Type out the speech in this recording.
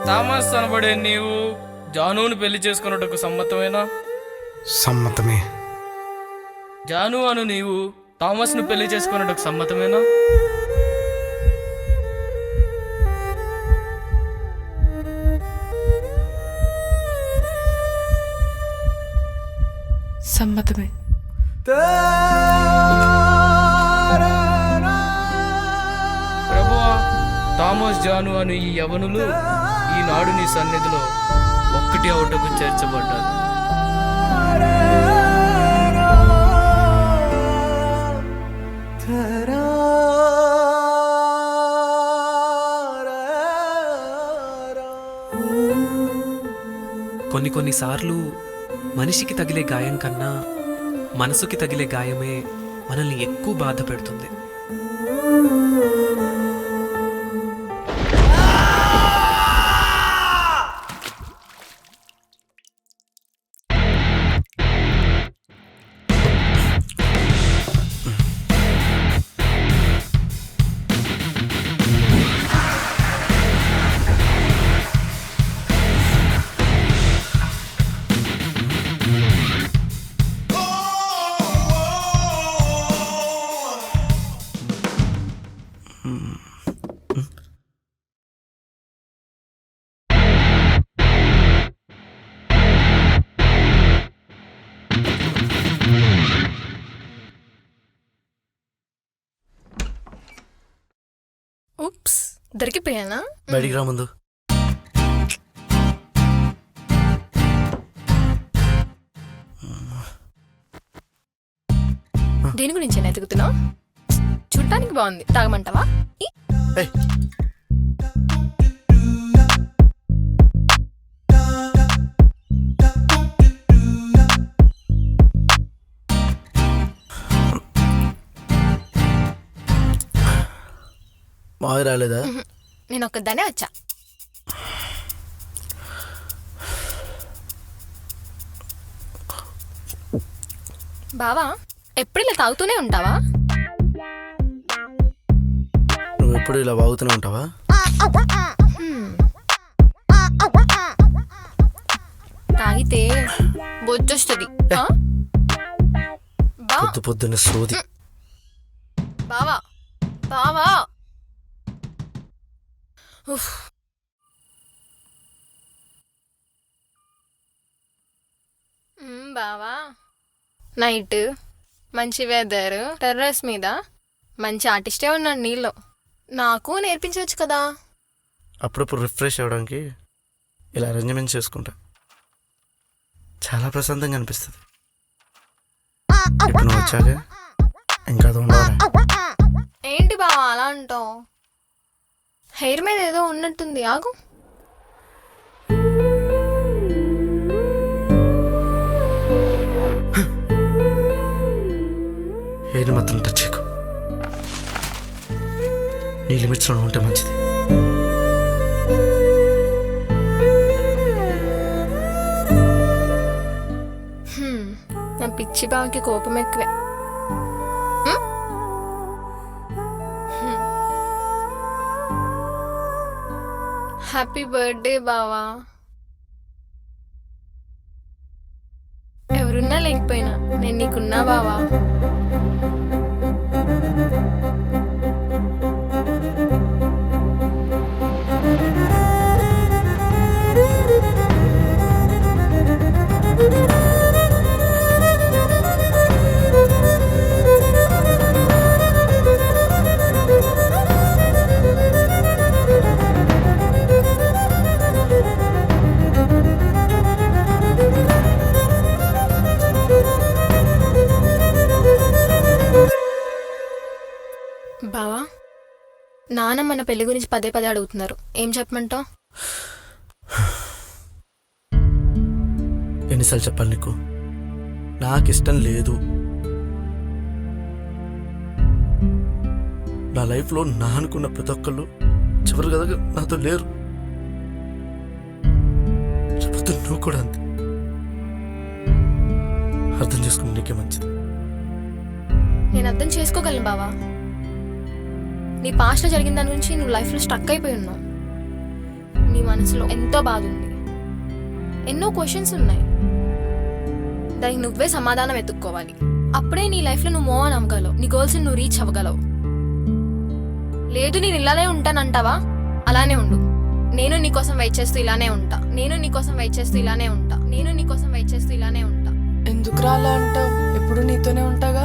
Thomas అనబడే నీవు జానుని పెళ్లి చేసుకున్నట్టుకు సమ్మతమేనా? సమ్మతమే. జాను అను నీవు థామస్ను పెళ్లి చేసుకున్నట్టుకు సమ్మతమేనా? సమ్మతమే. ప్రభువా, థామస్ జాను అను ఈ యవనులు ఈనాడు నీ సన్నిధిలో ఒక్కటి అవుటకు చేర్చబడ్డారు. కొన్నిసార్లు మనిషికి తగిలే గాయం కన్నా మనసుకి తగిలే గాయమే మనల్ని ఎక్కువ బాధ పెడుతుంది. ఉప్స్, దొరికిపోయానా? బయటికి రా ముందు. దేని గురించి ఎదుగుతున్నావు? చూడటానికి బాగుంది, తాగమంటావా? మావి రాలేదా? నేను ఒక్కదానే వచ్చా. బావా, ఎప్పుడు ఇలా తాగుతూనే ఉంటావా? నువ్వు ఎప్పుడు ఇలా వాగుతూనే ఉంటావా? తాగితే బొజ్జొస్తుంది. పొద్దు పొద్దున్న సోది. బావా బావా, బావా, నైట్ మంచి వెదర్, టెర్రస్ మీద మంచి ఆర్టిస్టే ఉన్నాడు నీళ్ళు. నాకు నేర్పించవచ్చు కదా. అప్పుడప్పుడు రిఫ్రెష్ అవ్వడానికి ఇలా అరేంజ్మెంట్ చేసుకుంటా. చాలా ప్రశాంతంగా అనిపిస్తుంది. ఇప్పుడు నువ్వు వచ్చాక ఇంకా అది ఉండాలి. ఏంటి బావా అలా అంటావు? హెయిర్ మీద ఏదో ఉన్నట్టుంది, ఆగు. హెయిర్ మాత్రం టచ్ చేయకు. నీ లిమిట్స్లో ఉంటే మంచిది. నా పిచ్చి బావకి కోపం ఎక్కువే. హ్యాపీ బర్త్డే బావా. ఎవరున్నా లేకపోయినా నేను నీకున్నా బావా. బావా, నాన్న మన పెళ్లి గురించి పదే పదే అడుగుతున్నారు, ఏం చెప్పమంటావు? ఎన్నిసార్లు చెప్పాలి నీకు? నాకు ఇష్టం లేదు. నా లైఫ్లో నా అనుకున్న ప్రతి ఒక్కళ్ళు చివరి కదా నాతో లేరు. చెబుతూ నువ్వు కూడా అంతే. అర్థం చేసుకుని నీకే మంచిది. నేను అర్థం చేసుకోగలను బావా. నీ పాస్ట్లో జరిగిన దాని గురించి నువ్వు లైఫ్లో స్ట్రక్ అయిపోయి ఉన్నావు. నీ మనసులో ఎంతో బాధ ఉంది, ఎన్నో క్వశ్చన్స్ ఉన్నాయి. దానికి నువ్వే సమాధానం వెతుక్కోవాలి. అప్పుడే నీ లైఫ్లో నువ్వు మూవ్ ఆన్ అవ్వగలవు, నీ గోల్స్ని నువ్వు రీచ్ అవ్వగలవు. లేదు నేను ఇలానే ఉంటానంటావా, అలానే ఉండు. నేను నీకోసం వెయిట్ చేస్తూ ఇలానే ఉంటా. నేను నీకోసం వెయిట్ చేస్తూ ఇలానే ఉంటా. నేను నీకోసం వెయిట్ చేస్తూ ఇలానే ఉంటా. ఎందుకు రాలా అంటావు? ఎప్పుడు నీతోనే ఉంటాగా.